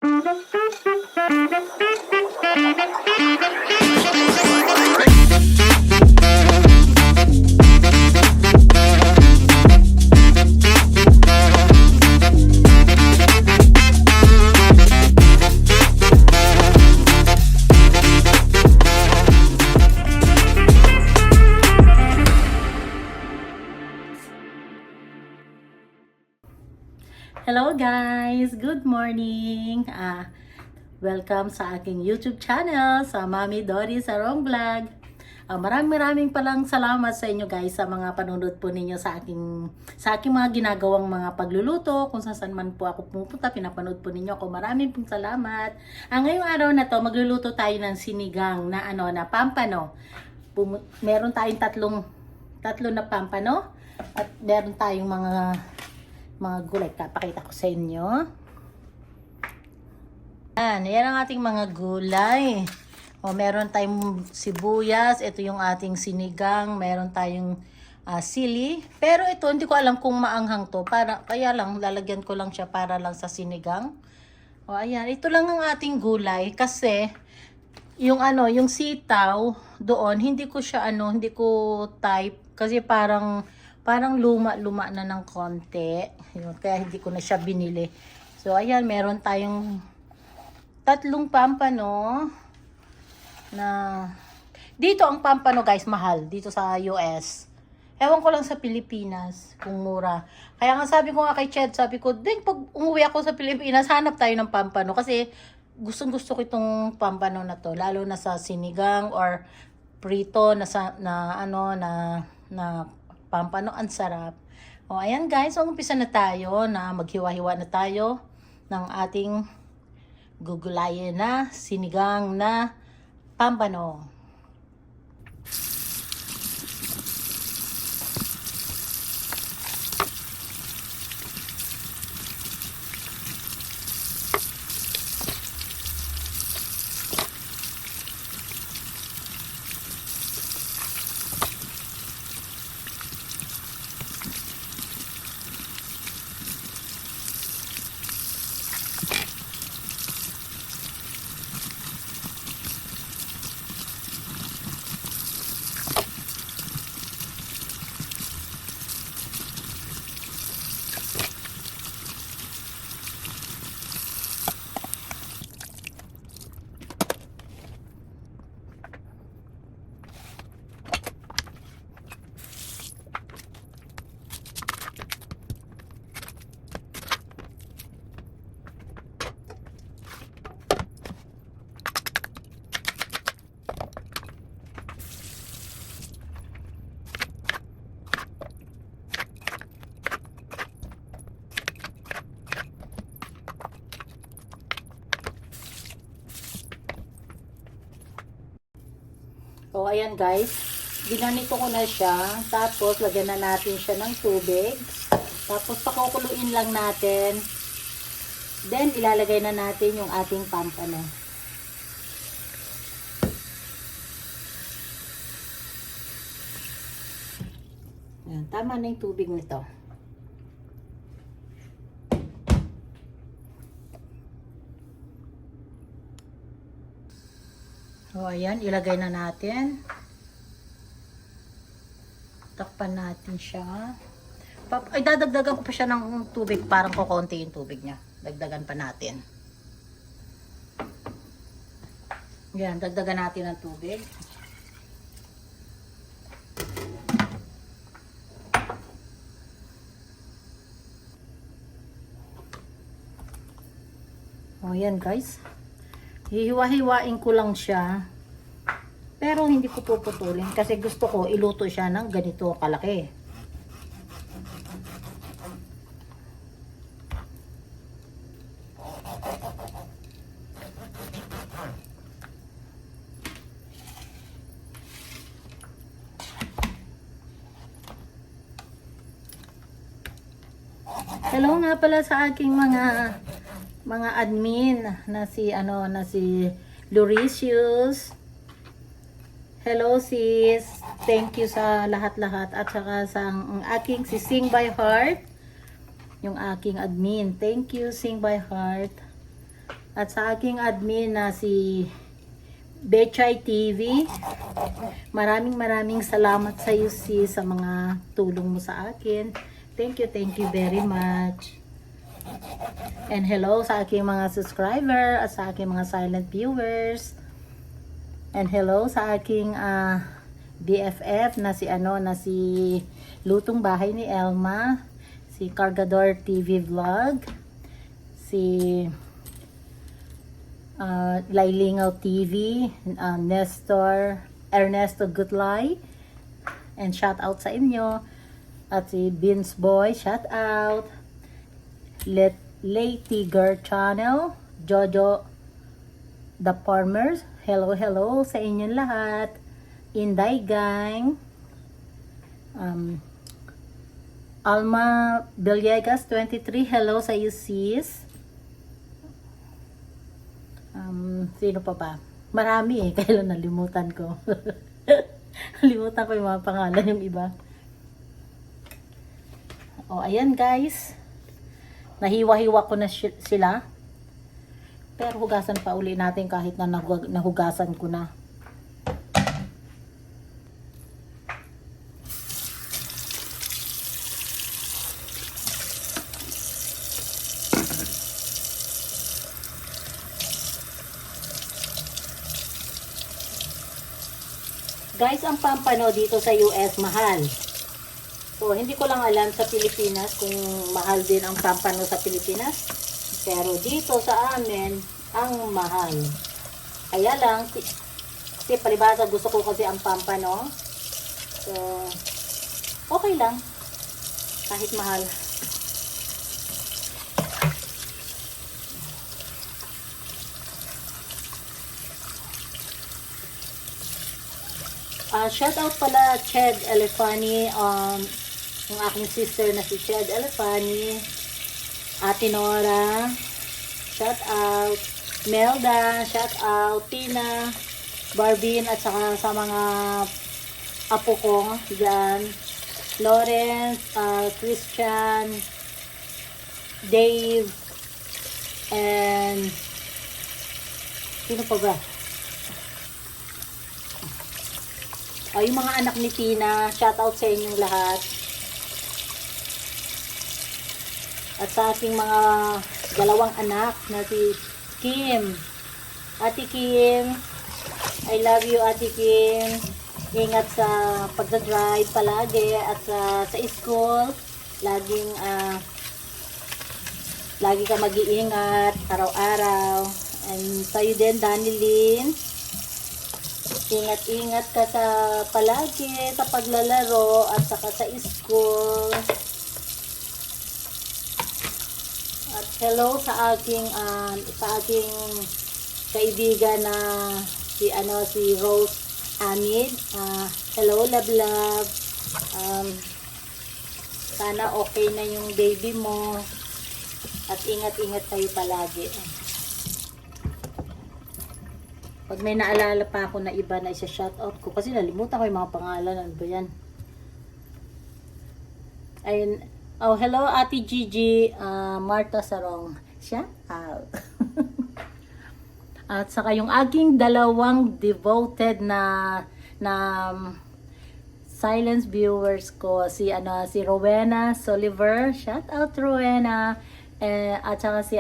Hello guys! Good morning! Welcome sa aking YouTube channel, sa Mami Doris Sarong Vlog. Maraming palang salamat sa inyo guys sa mga panunod po ninyo sa aking mga ginagawang mga pagluluto. Kung saan man po ako pupunta, pinapanood po ninyo ako. Maraming pong salamat. Ngayong araw na to, magluluto tayo ng sinigang na na pampano. Meron tayong tatlo na pampano at meron tayong mga gulay. Papakita ko sa inyo. Yan ang ating mga gulay. Meron tayong sibuyas. Ito yung ating sinigang. Meron tayong sili. Pero ito, hindi ko alam kung maanghang to. Kaya lang, lalagyan ko lang siya para lang sa sinigang. Ayan. Ito lang ang ating gulay. Kasi, yung sitaw doon, hindi ko type. Kasi parang luma na ng konti. Yun, kaya hindi ko na siya binili. So, ayan, meron tayong 3 pampano na dito ang pampano guys, mahal. Dito sa US. Ewan ko lang sa Pilipinas kung mura. Kaya nga sabi ko nga kay Ched, sabi ko, pag umuwi ako sa Pilipinas, hanap tayo ng pampano. Kasi gustong-gusto ko itong pampano na to. Lalo na sa sinigang or prito na pampano, ang sarap. Ayan guys, umpisa na tayo na maghiwa-hiwa na tayo ng ating gugulayin na sinigang na pampano. Ayan guys, ginanito ko na siya. Tapos, lagyan na natin siya ng tubig. Tapos, pakukuluin lang natin. Then, ilalagay na natin yung ating pampano. Ayan, tama na yung tubig nito. Ayan, ilagay na natin. Takpan natin siya. Ay, dadagdagan ko pa siya ng tubig. Parang kukunti yung tubig niya. Dagdagan pa natin. Ayan, dagdagan natin ng tubig. Ayan guys. Hihiwa-hiwain ko lang siya. Pero hindi ko puputulin kasi gusto ko iluto siya ng ganito kalaki. Hello nga pala sa aking mga admin na si Luricious. Hello sis. Thank you sa lahat-lahat at saka sa aking si Sing by Heart. Yung aking admin. Thank you Sing by Heart. At sa aking admin na si Bechay TV, maraming salamat sa iyo sis sa mga tulong mo sa akin. Thank you very much. And hello sa aking mga subscriber at sa aking mga silent viewers. And hello sa aking BFF na si Lutong Bahay ni Elma, si Cargador TV Vlog, si Lailingaw TV, Nestor Ernesto Gutlay, and shout out sa inyo. At si Beans Boy, shout out. Lady Girl Channel, Jojo The Farmers, hello sa inyong lahat. Inday Gang, Alma Villegas 23, hello sa iyo sis. Sino pa ba? Marami kaya nalimutan ko. Nalimutan ko yung mga pangalan yung iba. Ayan guys. Nahiwa-hiwa ko na sila. Pero hugasan pa uli natin kahit na nahugasan ko na. Guys, ang pampano dito sa US mahal. So, hindi ko lang alam sa Pilipinas kung mahal din ang pampano sa Pilipinas. Pero dito sa amin, ang mahal. Kaya lang, kasi palibasa gusto ko kasi ang pampano. So, okay lang. Kahit mahal. Shout out pala Ched Elefani, yung aking sister na si Ched Elefani, Ate Nora, shout out, Melda, shout out, Tina, Barbin, at saka sa mga apo ko dyan, Lawrence, Christian, Dave, and sino pa ba? Yung mga anak ni Tina, shout out sa inyong lahat. At sa aking mga dalawang anak na si Kim. Ate Kim, I love you Ate Kim. Ingat sa pagdadrive palagi at sa school. Lagi ka mag-iingat araw-araw. And sa'yo din, Danilyn. Ingat-ingat ka palagi sa paglalaro at saka sa school. At hello sa aking kaibigan na si Rose Amid. Hello love. Sana okay na yung baby mo. At ingat-ingat kayo palagi. Pag may naalala pa ako na iba na isa-shoutout ko, kasi nalimutan ko yung mga pangalan. Ano ba yan? Ayun. Hello Ate Gigi, Marta Sarong. Shout out. At saka yung aking dalawang devoted na silence viewers ko, si Rowena Soliver. Shout out Rowena. At saka si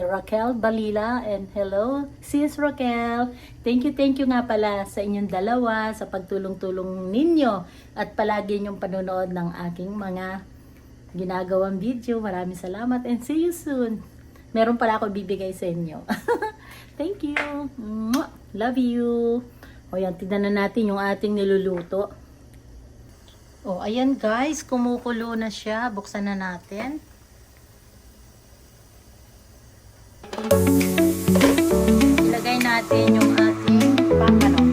Raquel Balila, and hello sis Raquel. Thank you nga pala sa inyong dalawa sa pagtulong-tulong ninyo at palagi ninyong panonood ng aking mga ginagawang video. Maraming salamat and see you soon. Meron pala ako bibigay sa inyo. Thank you. Love you. Yan, tignan na natin yung ating niluluto. Ayan guys, kumukulo na siya. Buksan na natin. Ilagay natin yung ating pampano.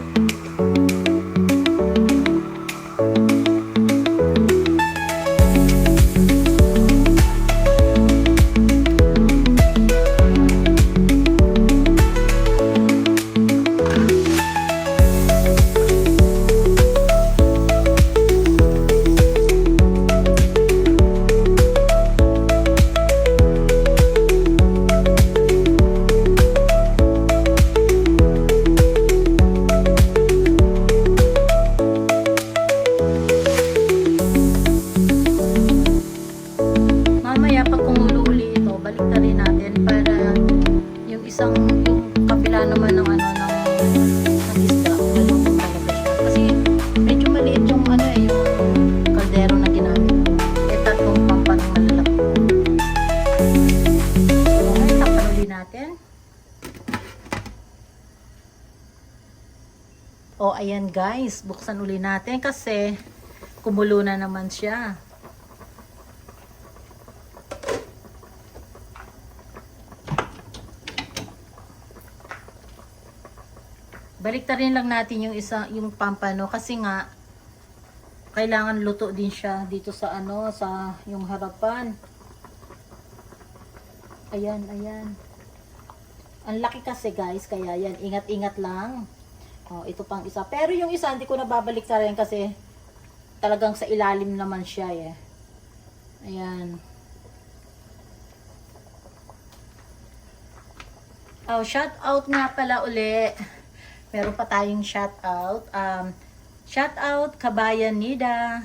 natin. O, ayan guys. Buksan uli natin kasi kumulo na naman siya. Baliktarin lang natin yung yung pampano kasi nga kailangan luto din siya dito sa ano, sa yung harapan. Ayan, ayan. Ang laki kasi guys, kaya yan, ingat-ingat lang. Oh, ito pang isa. Pero yung isa hindi ko na babaliktarin kasi talagang sa ilalim naman siya eh. Ayan. Oh, shout out nga pala uli. Meron pa tayong shout out. Shout out Kabayan Nida.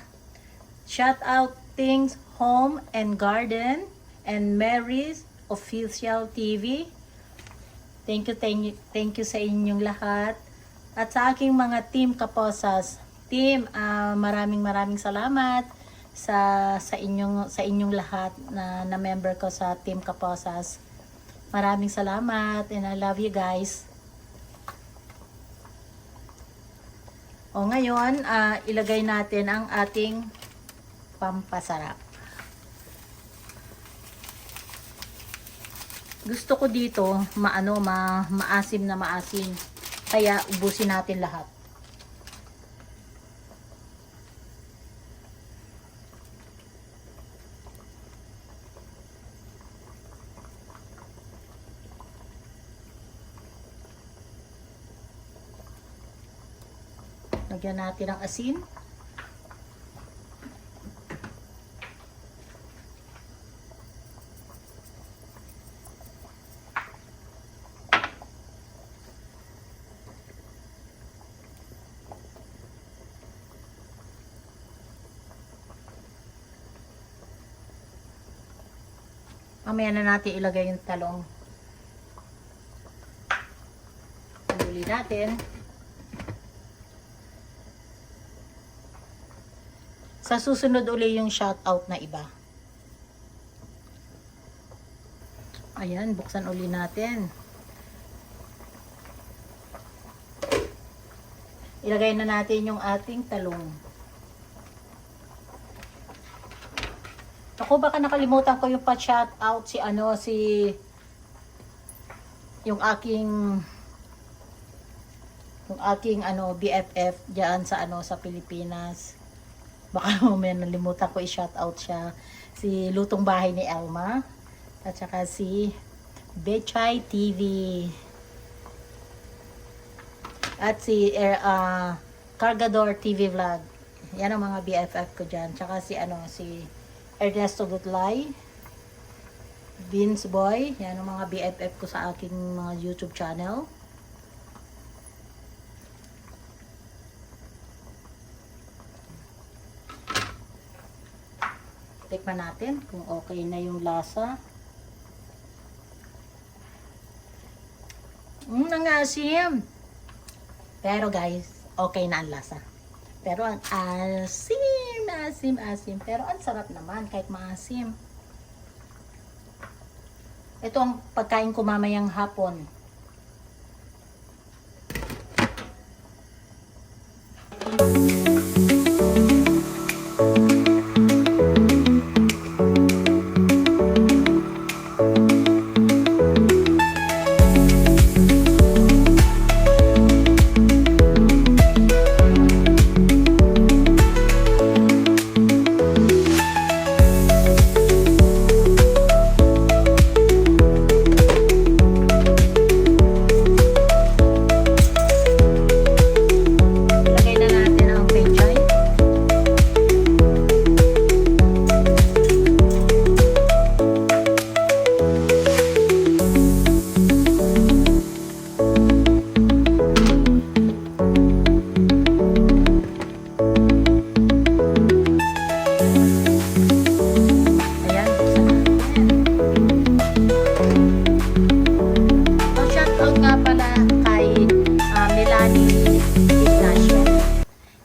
Shout out Things Home and Garden and Mary's Official TV. Thank you sa inyong lahat. At sa aking mga team Kaposas. Team, maraming salamat sa inyong lahat na member ko sa Team Kaposas. Maraming salamat and I love you guys. O ngayon, ilagay natin ang ating pampasarap. Gusto ko dito maasim na maasim. Kaya ubusin natin lahat. Lagyan natin ang asin. Mamaya na natin ilagay yung talong. Paguli natin. Sa susunod uli yung shoutout na iba. Ayan, buksan uli natin. Ilagay na natin yung ating talong. Ako baka nakalimutan ko yung pa-shoutout yung aking BFF diyan sa Pilipinas. Baka mamaya nalimutan ko i-shoutout siya. Si Lutong Bahay ni Elma. At saka si Bechay TV. At si Cargador TV Vlog. Yan ang mga BFF ko dyan. Tsaka si Ernesto Gutlay. Beans Boy. Yan ang mga BFF ko sa aking mga YouTube channel. Tikman natin kung okay na yung lasa. Nangasim. Pero guys, okay na ang lasa. Pero ang asim. Pero ang sarap naman kahit maasim. Ito ang pagkain ko mamayang hapon.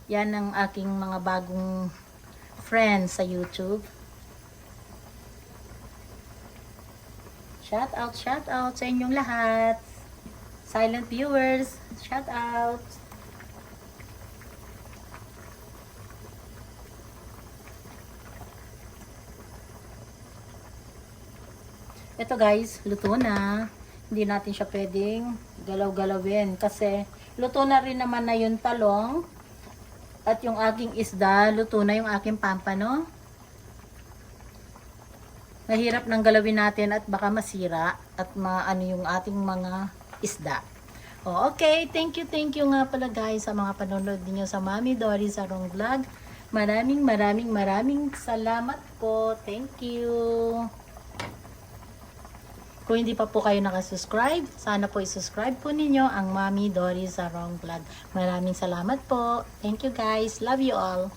Yan ang aking mga bagong friends sa YouTube. Shout out sa inyong lahat. Silent viewers, shout out. Ito guys, luto na. Hindi natin siya pwedeng galaw-galawin kasi luto na rin naman na yung talong at yung aking isda, luto na yung aking pampano. Mahirap nang galawin natin at baka masira at maano yung ating mga isda. Oh, okay, thank you nga pala guys sa mga panonood niyo sa Mami Dory Sarong Vlog. Maraming salamat po. Thank you. Kung hindi pa po kayo nakasubscribe, sana po isubscribe po ninyo ang Mami Dory Sarong Vlog. Maraming salamat po. Thank you guys. Love you all.